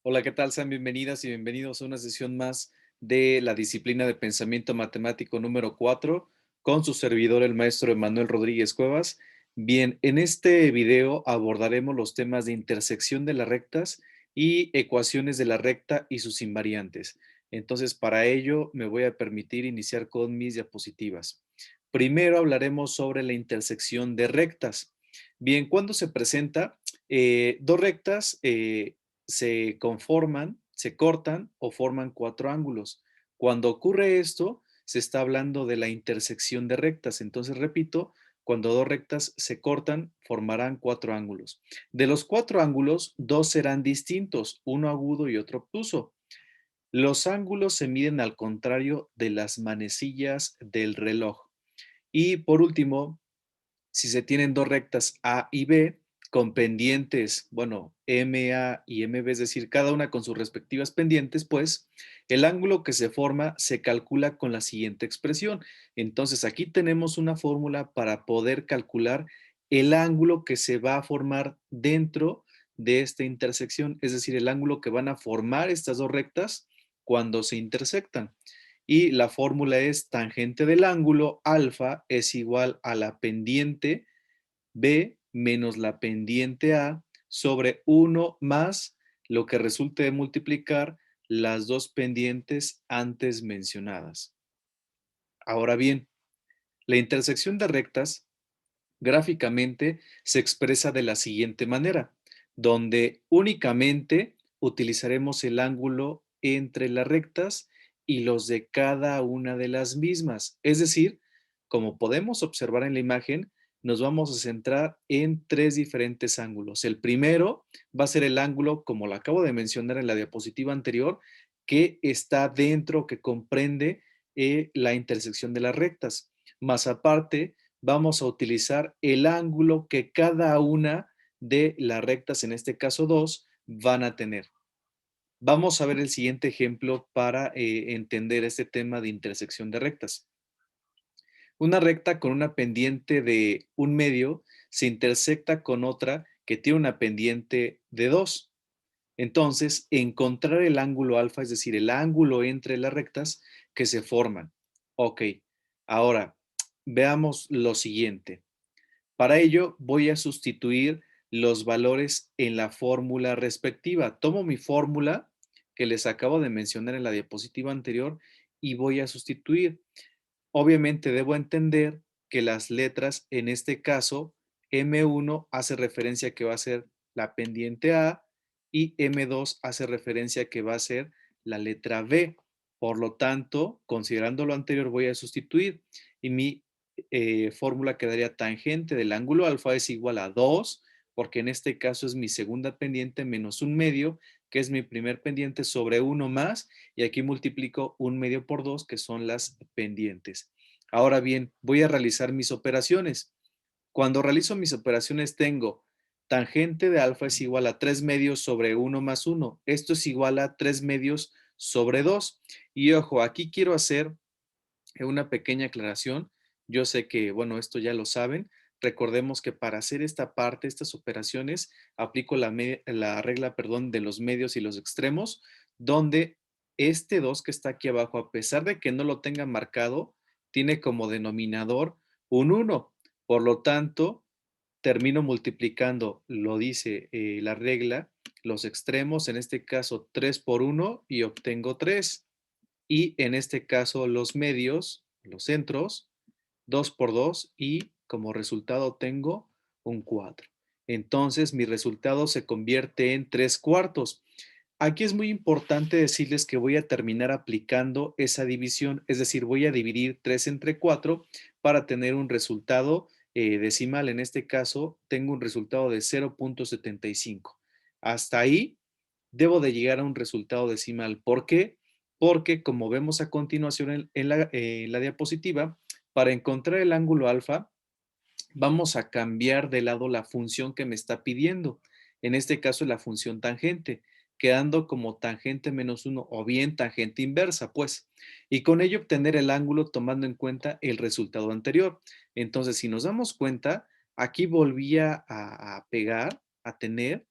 Hola, ¿qué tal? Sean bienvenidas y bienvenidos a una sesión más de la disciplina de pensamiento matemático número 4 con su servidor, el maestro Emanuel Rodríguez Cuevas. Bien, en este video abordaremos los temas de intersección de las rectas y ecuaciones de la recta y sus invariantes. Entonces, para ello me voy a permitir iniciar con mis diapositivas. Primero hablaremos sobre la intersección de rectas. Bien, ¿cuándo se presenta? Dos rectas se conforman, se cortan o forman cuatro ángulos. Cuando ocurre esto, se está hablando de la intersección de rectas. Entonces, repito, cuando dos rectas se cortan, formarán cuatro ángulos. De los cuatro ángulos, dos serán distintos, uno agudo y otro obtuso. Los ángulos se miden al contrario de las manecillas del reloj. Y por último, si se tienen dos rectas A y B con pendientes, bueno, MA y MB, es decir, cada una con sus respectivas pendientes, pues el ángulo que se forma se calcula con la siguiente expresión. Entonces, aquí tenemos una fórmula para poder calcular el ángulo que se va a formar dentro de esta intersección, es decir, el ángulo que van a formar estas dos rectas cuando se intersectan. Y la fórmula es tangente del ángulo alfa es igual a la pendiente B menos la pendiente A sobre 1 más lo que resulte de multiplicar las dos pendientes antes mencionadas. Ahora bien, la intersección de rectas gráficamente se expresa de la siguiente manera, donde únicamente utilizaremos el ángulo entre las rectas y los de cada una de las mismas. Es decir, como podemos observar en la imagen, nos vamos a centrar en tres diferentes ángulos. El primero va a ser el ángulo, como lo acabo de mencionar en la diapositiva anterior, que está dentro, que comprende la intersección de las rectas. Más aparte, vamos a utilizar el ángulo que cada una de las rectas, en este caso dos, van a tener. Vamos a ver el siguiente ejemplo para entender este tema de intersección de rectas. Una recta con una pendiente de 1 medio se intersecta con otra que tiene una pendiente de 2. Entonces, encontrar el ángulo alfa, es decir, el ángulo entre las rectas que se forman. Ok, ahora veamos lo siguiente. Para ello, voy a sustituir los valores en la fórmula respectiva. Tomo mi fórmula que les acabo de mencionar en la diapositiva anterior y voy a sustituir. Obviamente debo entender que las letras, en este caso, M1 hace referencia a que va a ser la pendiente A y M2 hace referencia a que va a ser la letra B. Por lo tanto, considerando lo anterior, voy a sustituir y mi fórmula quedaría tangente del ángulo alfa es igual a 2, porque en este caso es mi segunda pendiente menos 1 medio, que es mi primer pendiente sobre 1 más, y aquí multiplico 1 medio por 2, que son las pendientes. Ahora bien, voy a realizar mis operaciones. Cuando realizo mis operaciones tengo tangente de alfa es igual a 3 medios sobre 1 más 1. Esto es igual a 3 medios sobre 2. Y ojo, aquí quiero hacer una pequeña aclaración. Yo sé que, bueno, esto ya lo saben. Recordemos que para hacer esta parte, estas operaciones, aplico la regla, perdón, de los medios y los extremos, donde este 2 que está aquí abajo, a pesar de que no lo tenga marcado, tiene como denominador un 1. Por lo tanto, termino multiplicando, lo dice la regla, los extremos, en este caso 3 por 1 y obtengo 3. Y en este caso los medios, los centros, 2 por 2 y como resultado tengo un 4. Entonces mi resultado se convierte en 3 cuartos. Aquí es muy importante decirles que voy a terminar aplicando esa división, es decir, voy a dividir 3 entre 4 para tener un resultado decimal. En este caso tengo un resultado de 0.75. Hasta ahí debo de llegar a un resultado decimal. ¿Por qué? Porque como vemos a continuación en la diapositiva, para encontrar el ángulo alfa, vamos a cambiar de lado la función que me está pidiendo. En este caso, la función tangente, quedando como tangente menos 1 o bien tangente inversa, pues. Y con ello obtener el ángulo tomando en cuenta el resultado anterior. Entonces, si nos damos cuenta, aquí volvía a pegar, a tener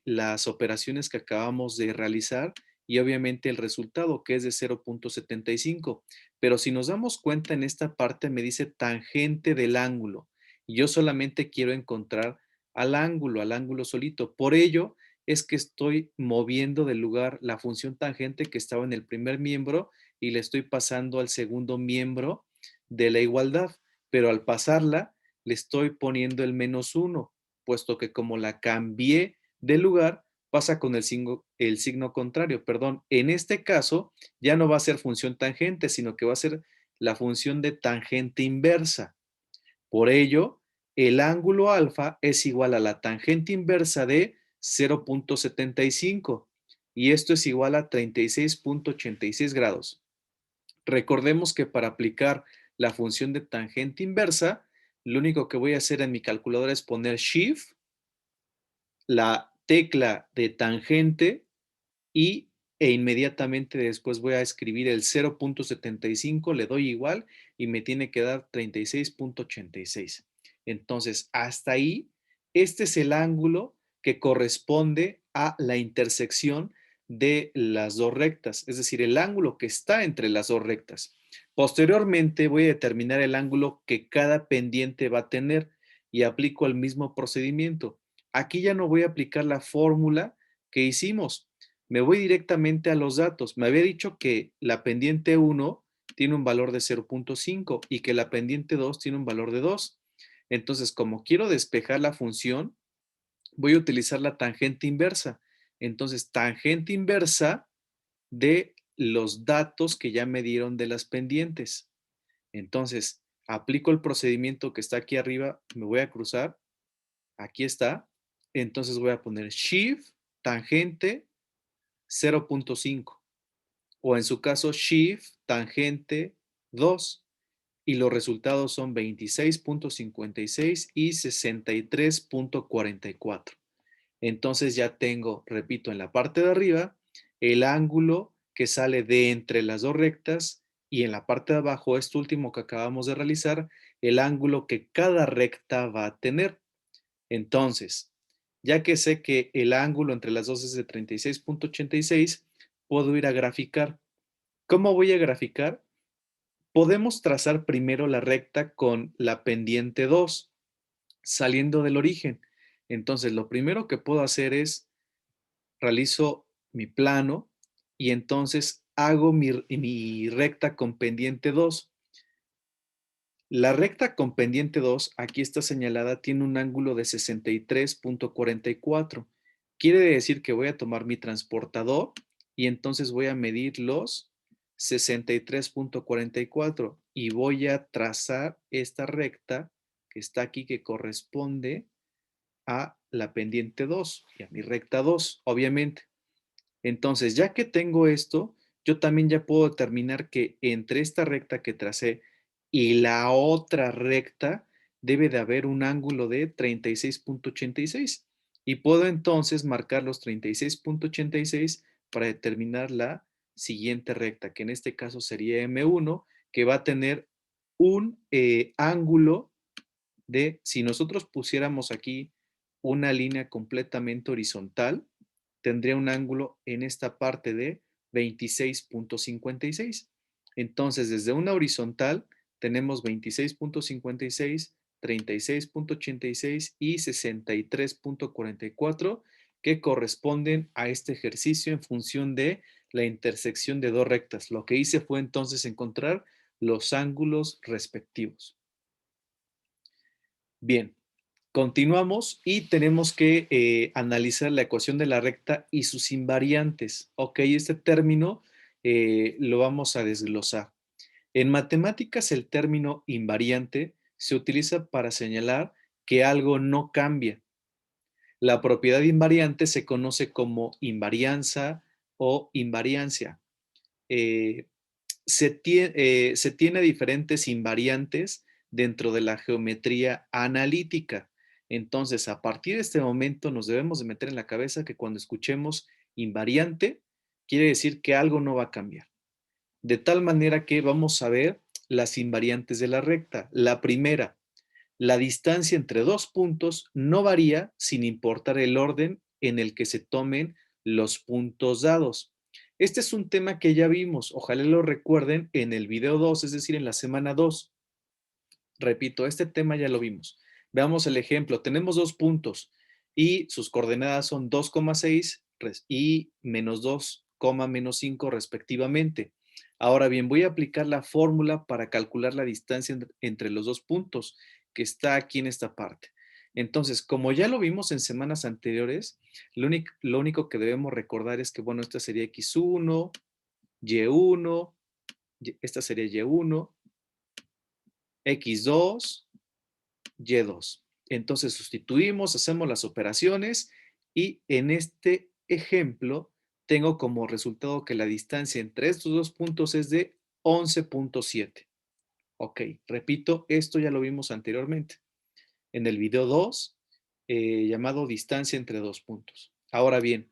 las operaciones que acabamos de realizar y obviamente el resultado que es de 0.75. Pero si nos damos cuenta en esta parte me dice tangente del ángulo y yo solamente quiero encontrar al ángulo solito. Por ello es que estoy moviendo del lugar la función tangente que estaba en el primer miembro y le estoy pasando al segundo miembro de la igualdad, pero al pasarla le estoy poniendo el -1, puesto que como la cambié de lugar, pasa con el signo contrario, perdón. En este caso, ya no va a ser función tangente, sino que va a ser la función de tangente inversa. Por ello, el ángulo alfa es igual a la tangente inversa de 0.75 y esto es igual a 36.86 grados. Recordemos que para aplicar la función de tangente inversa, lo único que voy a hacer en mi calculadora es poner Shift, la tecla de tangente e inmediatamente después voy a escribir el 0.75, le doy igual y me tiene que dar 36.86. Entonces, hasta ahí, este es el ángulo que corresponde a la intersección de las dos rectas, es decir, el ángulo que está entre las dos rectas. Posteriormente voy a determinar el ángulo que cada pendiente va a tener y aplico el mismo procedimiento. Aquí ya no voy a aplicar la fórmula que hicimos, me voy directamente a los datos. Me había dicho que la pendiente 1 tiene un valor de 0.5 y que la pendiente 2 tiene un valor de 2. Entonces, como quiero despejar la función, voy a utilizar la tangente inversa. Entonces, tangente inversa de los datos que ya me dieron de las pendientes. Entonces, aplico el procedimiento que está aquí arriba, me voy a cruzar, aquí está. Entonces voy a poner Shift, tangente, 0.5 o en su caso Shift tangente 2 y los resultados son 26.56 y 63.44. Entonces ya tengo, repito, en la parte de arriba el ángulo que sale de entre las dos rectas y en la parte de abajo, esto último que acabamos de realizar, el ángulo que cada recta va a tener. Entonces, ya que sé que el ángulo entre las dos es de 36.86, puedo ir a graficar. ¿Cómo voy a graficar? Podemos trazar primero la recta con la pendiente 2, saliendo del origen. Entonces, lo primero que puedo hacer es, realizo mi plano y entonces hago mi recta con pendiente 2. La recta con pendiente 2, aquí está señalada, tiene un ángulo de 63.44. Quiere decir que voy a tomar mi transportador y entonces voy a medir los 63.44 y voy a trazar esta recta que está aquí que corresponde a la pendiente 2 y a mi recta 2, obviamente. Entonces, ya que tengo esto, yo también ya puedo determinar que entre esta recta que tracé y la otra recta debe de haber un ángulo de 36.86 y puedo entonces marcar los 36.86 para determinar la siguiente recta, que en este caso sería M1, que va a tener un ángulo de, si nosotros pusiéramos aquí una línea completamente horizontal, tendría un ángulo en esta parte de 26.56. Entonces, desde una horizontal tenemos 26.56, 36.86 y 63.44 que corresponden a este ejercicio en función de la intersección de dos rectas. Lo que hice fue entonces encontrar los ángulos respectivos. Bien, continuamos y tenemos que analizar la ecuación de la recta y sus invariantes. Ok, este término lo vamos a desglosar. En matemáticas el término invariante se utiliza para señalar que algo no cambia. La propiedad invariante se conoce como invarianza o invariancia. Eh, se tiene diferentes invariantes dentro de la geometría analítica. Entonces, a partir de este momento nos debemos de meter en la cabeza que cuando escuchemos invariante, quiere decir que algo no va a cambiar. De tal manera que vamos a ver las invariantes de la recta. La primera, la distancia entre dos puntos no varía sin importar el orden en el que se tomen los puntos dados. Este es un tema que ya vimos, ojalá lo recuerden en el video 2, es decir, en la semana 2. Repito, este tema ya lo vimos. Veamos el ejemplo. Tenemos dos puntos y sus coordenadas son 2,6 y menos 2, menos 5 respectivamente. Ahora bien, voy a aplicar la fórmula para calcular la distancia entre los dos puntos que está aquí en esta parte. Entonces, como ya lo vimos en semanas anteriores, lo único que debemos recordar es que, bueno, esta sería x1, y1, esta sería y1, x2, y2. Entonces sustituimos, hacemos las operaciones y en este ejemplo tengo como resultado que la distancia entre estos dos puntos es de 11,7. Ok, repito, esto ya lo vimos anteriormente en el video 2, llamado distancia entre dos puntos. Ahora bien,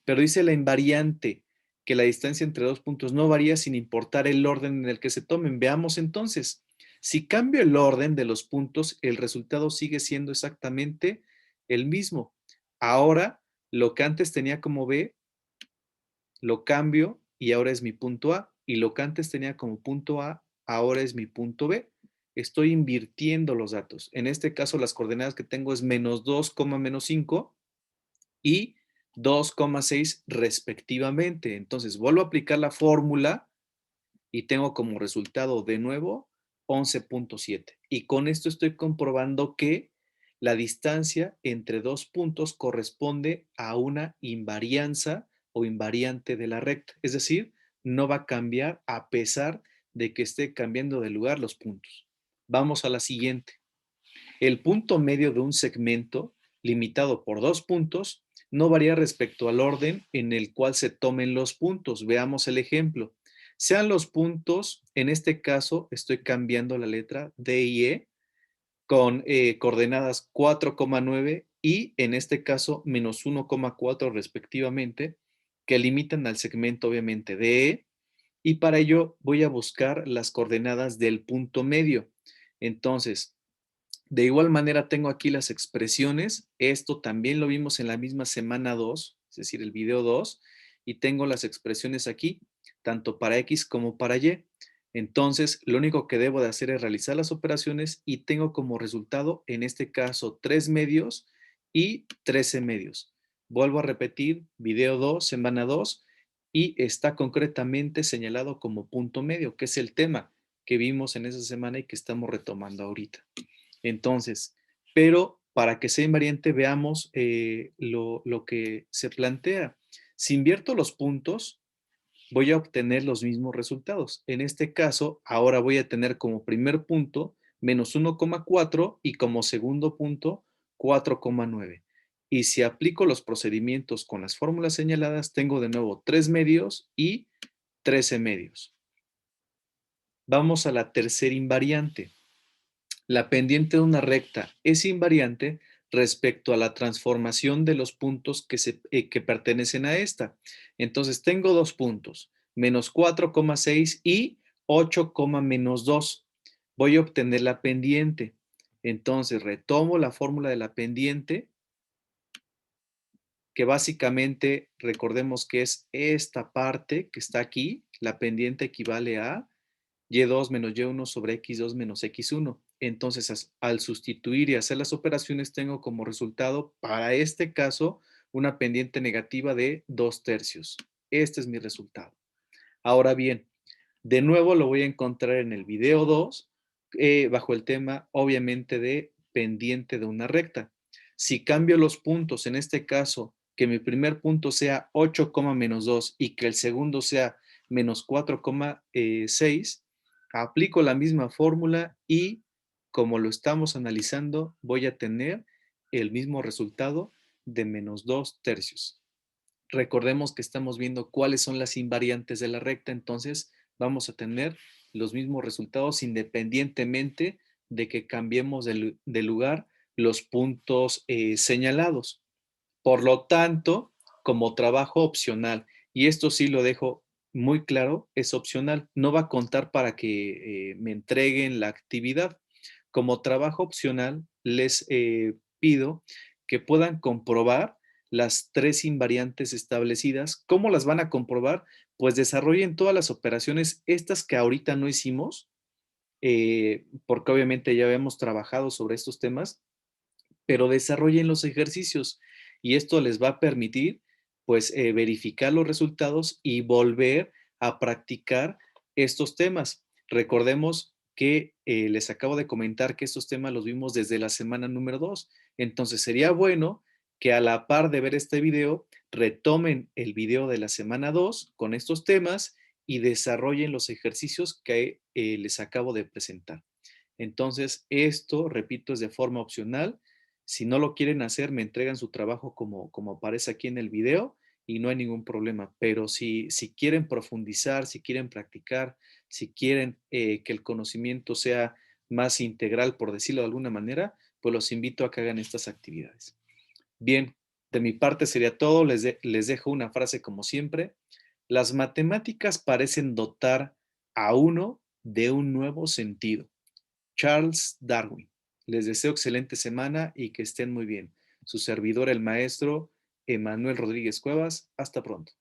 pero dice la invariante que la distancia entre dos puntos no varía sin importar el orden en el que se tomen. Veamos entonces, si cambio el orden de los puntos, el resultado sigue siendo exactamente el mismo. Ahora, lo que antes tenía como B, lo cambio y ahora es mi punto A. Y lo que antes tenía como punto A, ahora es mi punto B. Estoy invirtiendo los datos. En este caso, las coordenadas que tengo es menos 2, menos 5 y 2,6 respectivamente. Entonces, vuelvo a aplicar la fórmula y tengo como resultado de nuevo 11,7. Y con esto estoy comprobando que la distancia entre dos puntos corresponde a una invarianza o invariante de la recta. Es decir, no va a cambiar a pesar de que esté cambiando de lugar los puntos. Vamos a la siguiente. El punto medio de un segmento limitado por dos puntos no varía respecto al orden en el cual se tomen los puntos. Veamos el ejemplo. Sean los puntos, en este caso estoy cambiando la letra D y E con coordenadas 4,9 y en este caso menos 1,4 respectivamente, que limitan al segmento obviamente DE, y para ello voy a buscar las coordenadas del punto medio. Entonces, de igual manera tengo aquí las expresiones. Esto también lo vimos en la misma semana 2, es decir, el video 2, y tengo las expresiones aquí, tanto para X como para Y. Entonces, lo único que debo de hacer es realizar las operaciones y tengo como resultado, en este caso, 3 medios y 13 medios. Vuelvo a repetir, video 2, semana 2, y está concretamente señalado como punto medio, que es el tema que vimos en esa semana y que estamos retomando ahorita. Entonces, pero para que sea invariante, veamos lo que se plantea. Si invierto los puntos, voy a obtener los mismos resultados. En este caso, ahora voy a tener como primer punto menos 1,4 y como segundo punto 4,9. Y si aplico los procedimientos con las fórmulas señaladas, tengo de nuevo 3 medios y 13 medios. Vamos a la tercera invariante. La pendiente de una recta es invariante respecto a la transformación de los puntos que pertenecen a esta. Entonces, tengo dos puntos, menos 4,6 y 8, menos 2. Voy a obtener la pendiente. Entonces, retomo la fórmula de la pendiente, que básicamente recordemos que es esta parte que está aquí. La pendiente equivale a y2 menos y1 sobre x2 menos x1. Entonces, al sustituir y hacer las operaciones, tengo como resultado, para este caso, una pendiente negativa de 2/3. Este es mi resultado. Ahora bien, de nuevo lo voy a encontrar en el video 2, bajo el tema, obviamente, de pendiente de una recta. Si cambio los puntos, en este caso, que mi primer punto sea 8, menos 2 y que el segundo sea menos 4,6, aplico la misma fórmula y, como lo estamos analizando, voy a tener el mismo resultado de menos 2/3. Recordemos que estamos viendo cuáles son las invariantes de la recta, entonces vamos a tener los mismos resultados independientemente de que cambiemos de lugar los puntos señalados. Por lo tanto, como trabajo opcional, y esto sí lo dejo muy claro, es opcional, no va a contar para que me entreguen la actividad. Como trabajo opcional, les pido que puedan comprobar las tres invariantes establecidas. ¿Cómo las van a comprobar? Pues desarrollen todas las operaciones, estas que ahorita no hicimos, porque obviamente ya habíamos trabajado sobre estos temas, pero desarrollen los ejercicios y esto les va a permitir pues verificar los resultados y volver a practicar estos temas. Recordemos que les acabo de comentar que estos temas los vimos desde la semana número 2. Entonces sería bueno que a la par de ver este video, retomen el video de la semana 2 con estos temas y desarrollen los ejercicios que les acabo de presentar. Entonces, esto, repito, es de forma opcional. Si no lo quieren hacer, me entregan su trabajo como aparece aquí en el video y no hay ningún problema. Pero si quieren profundizar, si quieren practicar, si quieren que el conocimiento sea más integral, por decirlo de alguna manera, pues los invito a que hagan estas actividades. Bien, de mi parte sería todo. Les dejo una frase como siempre. Las matemáticas parecen dotar a uno de un nuevo sentido. Charles Darwin. Les deseo excelente semana y que estén muy bien. Su servidor, el maestro Emanuel Rodríguez Cuevas. Hasta pronto.